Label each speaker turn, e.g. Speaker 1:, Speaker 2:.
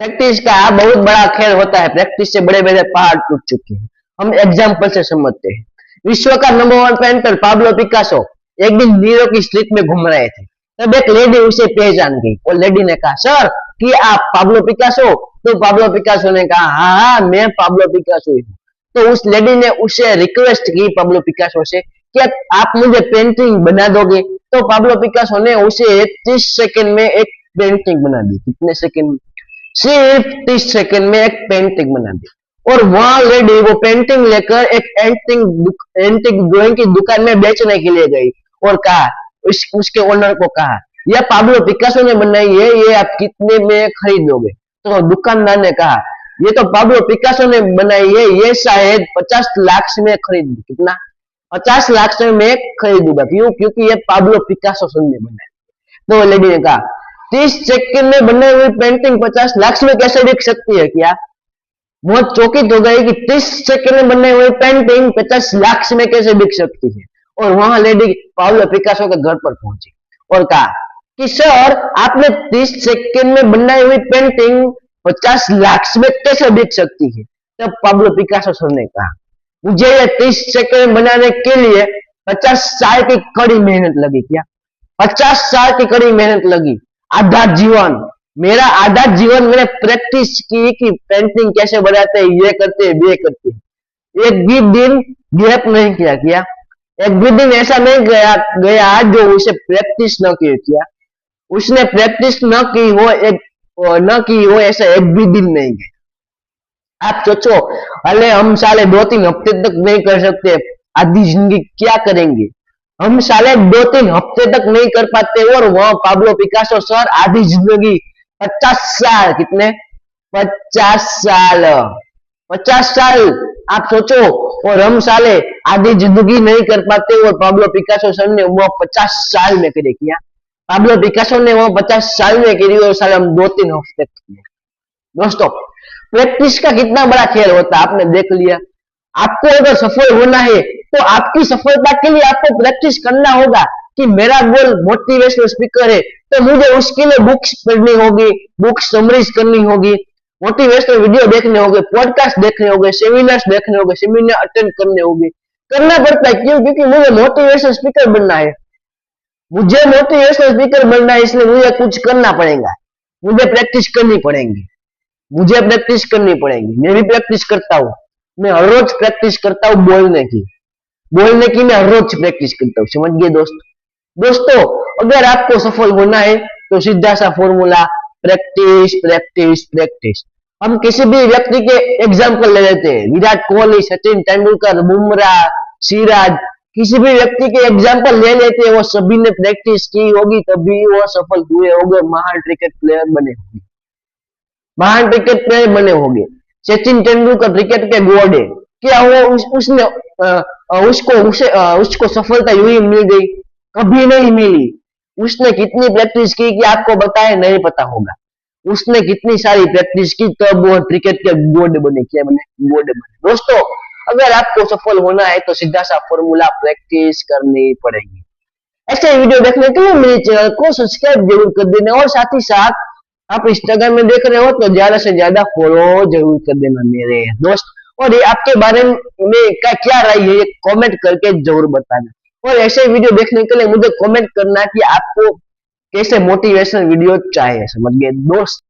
Speaker 1: Practice का बहुत बड़ा खेल होता है। प्रैक्टिस से बड़े बड़े पहाड़ टूट चुके हैं। हम एग्जाम्पल से समझते हैं। विश्व का number one painter Pablo Picasso एक दिन नीरो की स्ट्रीट में घूम रहे थे। तब एक लेडी उसे पहचान गई और लेडी ने कहा, सर कि आप पाब्लो पिकासो? तो पाब्लो पिकासो ने कहा, हाँ हाँ मैं पाब्लो पिकासो हूँ। तो उस लेडी ने उसे रिक्वेस्ट की पाब्लो पिकासो से, क्या आप मुझे पेंटिंग बना दोगे? तो पाब्लो पिकासो ने उसे 30 सेकंड में एक पेंटिंग बना दी। कितने सेकंड? सिर्फ 30 सेकंड में एक पेंटिंग बना दी। और वहां लेडी वो पेंटिंग लेकर एक एंटिक ड्राइंग की दुकान में बेचने के लिए गई और कहा, उसके ओनर को कहा, यह पाब्लो पिकासो ने बनाई है, ये आप कितने में खरीदोगे? तो दुकानदार ने कहा, ये तो पाब्लो पिकासो ने बनाई है, ये शायद 50 लाख में खरीद। कितना? 50 लाख से मैं खरीदूंगा। क्यों? क्योंकि ये पाब्लो पिकासो ने बनाई। तो लेडी ने कहा, 30 सेकंड में बनी हुई पेंटिंग 50 लाख में कैसे बिक सकती है? क्या बहुत चौकित हो गई कि 30 सेकंड में बनने हुई पेंटिंग 50 लाख में कैसे बिक सकती है। और वहां लेडी पाब्लो पिकासो के घर पर पहुंची और कहा कि सर आपने 30 सेकंड में बनाई हुई पेंटिंग 50 लाख में कैसे बिक सकती है? तब पाब्लो पिकासो सर ने कहा, मुझे ये 30 सेकंड बनाने के लिए 50 साल की कड़ी मेहनत लगी। क्या 50 साल की कड़ी मेहनत लगी? आधा जीवन, मेरा आधा जीवन मैंने प्रैक्टिस की कि पेंटिंग कैसे बनाते हैं, ये करते हैं, ये करते हैं। एक भी दिन गैप नहीं किया। क्या एक भी दिन ऐसा नहीं गया जो उसे प्रैक्टिस न किया। उसने प्रैक्टिस न की हो ऐसा एक भी दिन नहीं गया। आप सोचो, अरे हम साले 2-3 हफ्ते तक नहीं कर सकते, आधी जिंदगी क्या करेंगे? हम साले 2-3 हफ्ते तक नहीं कर पाते और वहां पाब्लो पिकासो सर आधी जिंदगी 50 साल। कितने? 50 साल। 50 साल आप सोचो, और हम साले आधी जिंदगी नहीं कर पाते और पाब्लो पिकासो सर ने वो 50 साल में करे। किया पाब्लो पिकासो ने वो 50 साल में करी और साले हम 2-3 हफ्ते किए। दोस्तों, प्रैक्टिस का कितना बड़ा खेल होता है आपने देख लिया। आपको अगर सफल होना है तो आपकी सफलता के लिए आपको प्रैक्टिस करना होगा। कि मेरा गोल मोटिवेशनल स्पीकर है तो मुझे उसके लिए बुक्स पढ़नी होगी, बुक्स समरीज करनी होगी, मोटिवेशनल वीडियो देखने होंगे, पॉडकास्ट देखने होंगे, सेमिनार्स देखने होंगे, सेमिनार अटेंड करने होंगे। करना पड़ता है। क्यों? क्योंकि मुझे मोटिवेशनल स्पीकर बनना है। मुझे मोटिवेशनल स्पीकर बनना है, इसलिए मुझे कुछ करना पड़ेगा। मुझे प्रैक्टिस करनी पड़ेगी। मुझे प्रैक्टिस करनी पड़ेगी। मैं भी प्रैक्टिस करता हूँ। मैं हर रोज प्रैक्टिस करता हूँ बोलने की मैं हर रोज प्रैक्टिस करता हूँ। समझ गए दोस्तों, अगर आपको सफल होना है तो सीधा सा फॉर्मूला, प्रैक्टिस प्रैक्टिस प्रैक्टिस। हम किसी भी व्यक्ति के एग्जाम्पल ले लेते हैं, विराट कोहली, सचिन तेंदुलकर, बुमराह, सिराज, किसी भी व्यक्ति के एग्जाम्पल ले लेते हैं। वो सभी ने प्रैक्टिस की होगी तभी वो सफल हुए होंगे, महान क्रिकेट प्लेयर बने होंगे। सचिन तेंदुलकर क्रिकेट के गॉड है। क्या वो उसको सफलता यूं ही मिल गई? कभी नहीं मिली। उसने कितनी प्रैक्टिस की कि आपको बताए नहीं पता होगा। उसने कितनी सारी प्रैक्टिस की तब वो क्रिकेट के गॉड बने। क्या बने? गॉड बने। दोस्तों, अगर आपको सफल होना है तो सीधा सा फॉर्मूला, प्रैक्टिस करनी पड़ेगी। ऐसे वीडियो देखने के लिए मेरे चैनल को सब्सक्राइब जरूर कर देना और साथ ही साथ आप इंस्टाग्राम में देख रहे हो तो ज्यादा से ज्यादा फॉलो जरूर कर देना मेरे दोस्त। और ये आपके बारे में क्या राय है, ये कमेंट करके जरूर बताना। और ऐसे वीडियो देखने के लिए मुझे कमेंट करना कि आपको कैसे मोटिवेशनल वीडियो चाहिए। समझ गए दोस्त?